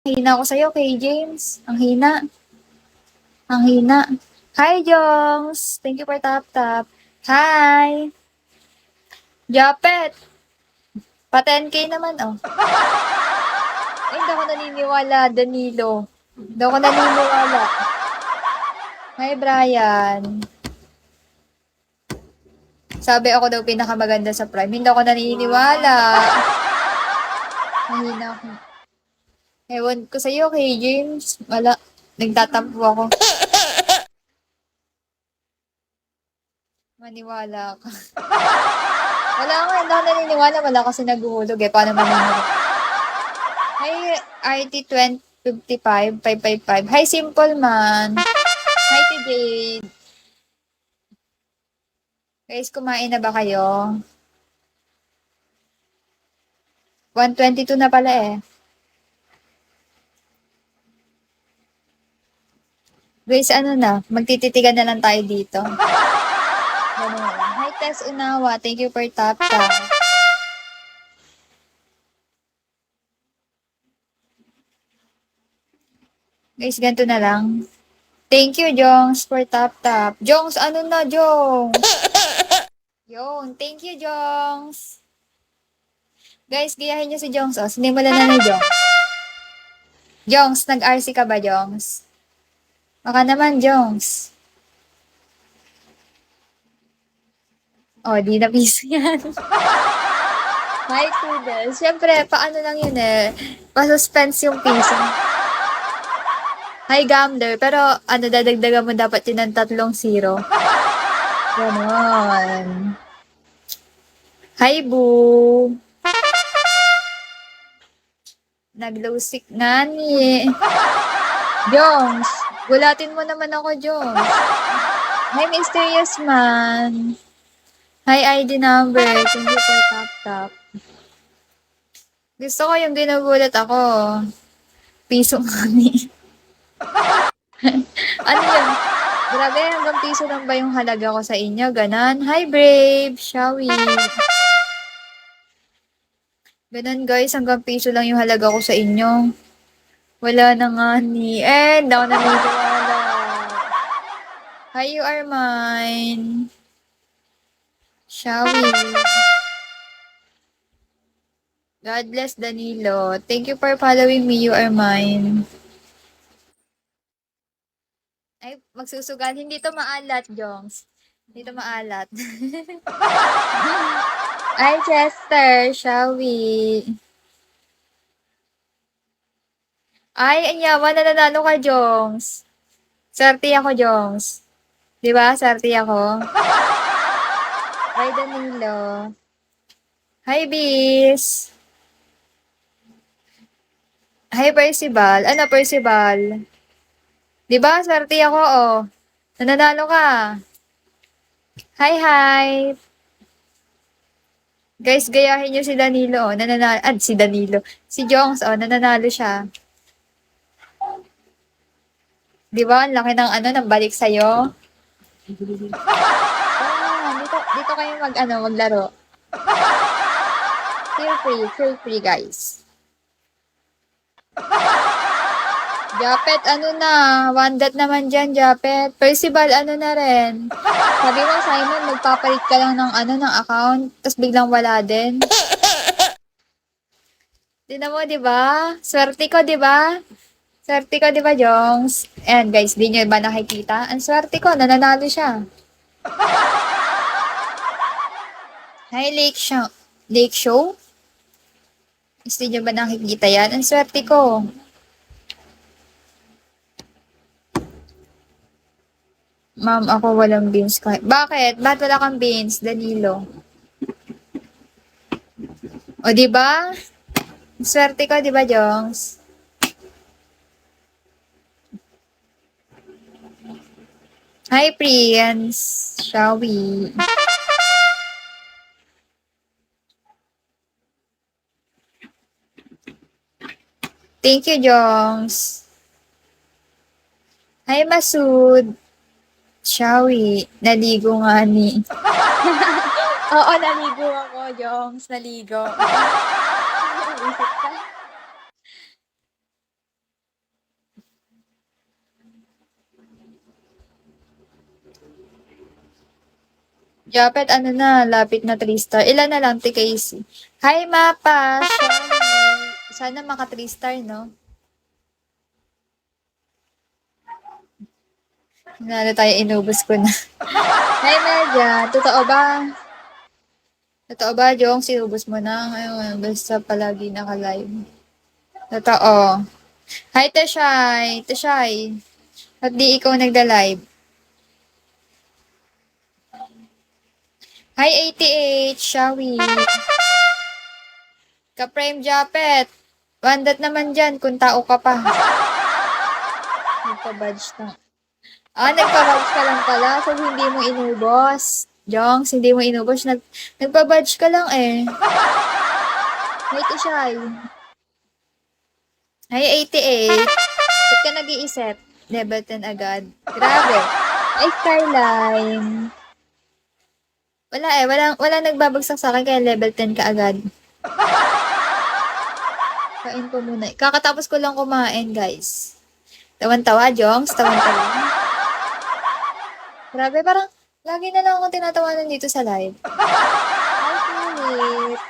Hina ko sa'yo, kay James. Ang hina. Ang hina. Hi, Jongs. Thank you for tap tap. Hi. Japet. Pa 10K naman, oh. Ay, hindi ako naniniwala, Danilo. Hindi ako naniniwala. Hi, Brian. Sabi ako daw pinakamaganda sa Prime. Hindi ako naniniwala. Mahina ako. Ewan ko sa'yo, kay James. Wala. Nagtatampo ako. Maniwala ka. Wala ako, hindi ako naniniwala. Wala kasi naghuhulog eh. Paano maniniwala? Hi, RT2055, 555. Hi, Simple Man. Hi, TJ. Guys, kumain na ba kayo? 122 na pala eh. Guys, ano na? Magtititigan na lang tayo dito. Ganun na lang. Hi, Tess Unawa. Thank you for tap tap. Guys, ganito na lang. Thank you, Jongs, for tap tap. Jongs, ano na, Jongs? Yun, thank you, Jongs. Guys, gayahin nyo si Jongs, oh. Sinimulan na ni Jongs. Jongs, nag-RC ka ba, Jongs? Baka naman, Jongs. Oh, di na piso yan. Hi, Kudel. Siyempre, paano lang yun eh. Pa-suspense yung piso. Hi, Gambler. Pero, ano, dadagdagan mo dapat yun ng 3 0. Ganon. Hi, Boo. Nag-low-sick nga ni. Jones, gulatin mo naman ako, Jones. Hi, Mysterious Man. Hi, ID number. Thank you for tap-tap. Gusto ko yung ginugulat ako. Piso nga ni. Ano yun? Grabe, hanggang piso lang ba yung halaga ko sa inyo? Ganon. Hi, Brave. Shall we? Ganon, guys. Hanggang piso lang yung halaga ko sa inyo. Wala na nga ni. Hindi ako naniniwala. Hi, you are mine. Shall we? God bless Danilo. Thank you for following me. You are mine. Ay, magsusugal. Hindi to maalat, Jongs. Hindi to maalat. Ay, Chester. Shall we? Ay, anyaman na nanalo ka, Jongs. Swerte ako, Jongs. Di ba? Swerte ako. Hi, Danilo. Hi, Bis. Hi, Percival. Ano, Percival? Di ba? Swerte ako, oh. Nananalo ka. Hi, hi. Guys, gayahin nyo si Danilo, oh. Nananalo. Si Danilo. Si Jongs, oh. Nananalo siya. Di ba? Ang laki ng ng balik sa'yo. Dito kayo maglaro. Feel free, guys. Japet, one dot naman dyan, Japet. Percival, na rin. Sabi mo, Simon, magpapalit ka lang ng account, tapos biglang wala din. Tignan mo, di ba? Swerte ko, di ba? Swerte ko, di ba, Jongs? And guys, di nyo ba nakikita? Ang swerte ko, nananalo siya. Hi, Lake Show. Lake Show? Di nyo ba nakikita yan? Ang swerte ko. Ma'am, ako walang beans. Bakit? Ba't wala kang beans, Danilo? O, di ba? Swerte ko, di ba, Jongs? Hi, Prince. Shall we? Thank you, Jongs. Hi, Masud. Shall we? Naligo nga ni. Oo, naligo ako, Jongs. Naligo. Japet, ano na, lapit na 3 star. Ilan na lang, TKC. Hi, Mapa! Sana maka 3 star, no? Nalo tayo, inubos ko na. Hi, Media! Totoo ba? Totoo ba, Jong? Sinubos mo na? Ayun, basta palagi naka-live. Totoo. Hi, Teshay! Teshay! Ba't di ikaw nagda-live? Hi, 88! Shawi! Ka-Prime Japet! Bandat naman dyan kung tao ka pa. Nagpa-badge na. Nagpa-badge ka lang pala. So, hindi mo inubos. Jongs, hindi mo inubos. Nagpa-badge ka lang eh. Wait, Ishay. Hi, 88. Ba't ka nag-iisip? Level 10 agad. Grabe. Ay, Skyline. Wala eh. Wala nagbabagsak sa akin kaya level 10 ka agad. Kain ko muna. Kakatapos ko lang kumain, guys. Tawan-tawa, Jongs. Tawan-tawa. Grabe, parang lagi na lang akong tinatawanan dito sa live. Hi, Philip.